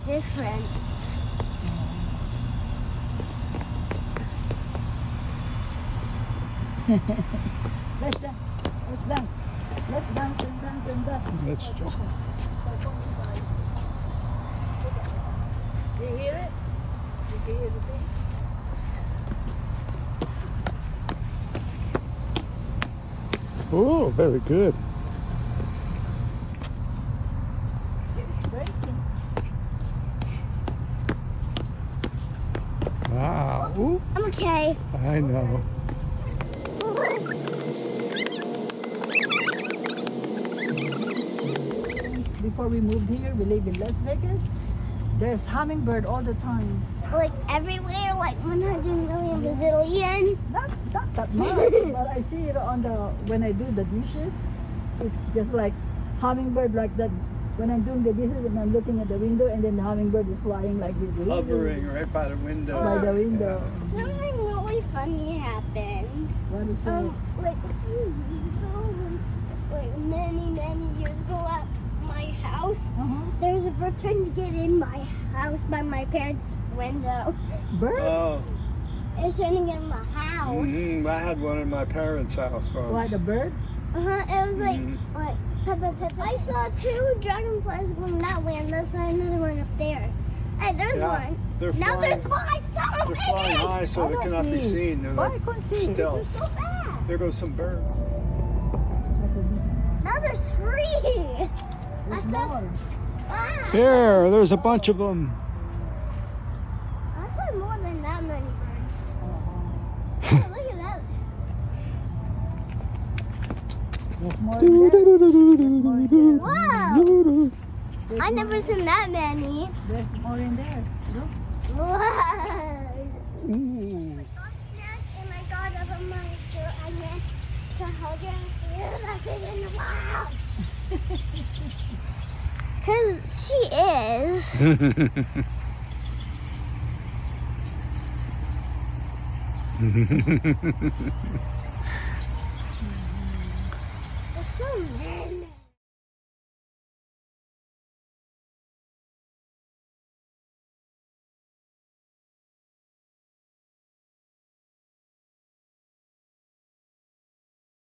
different. Let's dance. Let's dance. Let's dance and dance and dance. Let's just. Do you hear it? Did you hear the thing? Oh, very good. It's breaking. Wow. Ooh, I'm okay. I know. Before we moved here, we live in Las Vegas. There's hummingbird all the time. Like everywhere, like 100 million bazillion. Not that much, but I see it on the when I do the dishes. It's just like hummingbird like that. When I'm doing the dishes and I'm looking at the window, and then the hummingbird is flying like this. Hovering right by the window. By the window. Something really funny happened. What is that? Like a few years ago, like many years ago at my house, there was a bird trying to get in my house by my parents' window. Bird? Oh, It was trying to get in my house. I had one in my parents' house once. What, a bird? It was like pep. I saw 2 dragonflies going that way, and I saw another one up there. Hey, there's one. They're Now flying, there's 5. they're flying high so they cannot be seen. They're Why like can't see? They're stealth. so bad. There goes some birds. Now there's 3. There's I saw more. 5. Here, there's a bunch of them. I saw more than that many birds. Oh, look at that. There's more in there. Wow. I never seen that many. There's more in there. Look. Wow. Ooh. I got up on my shirt. I meant to hug her and see her message in the wild. Because she is.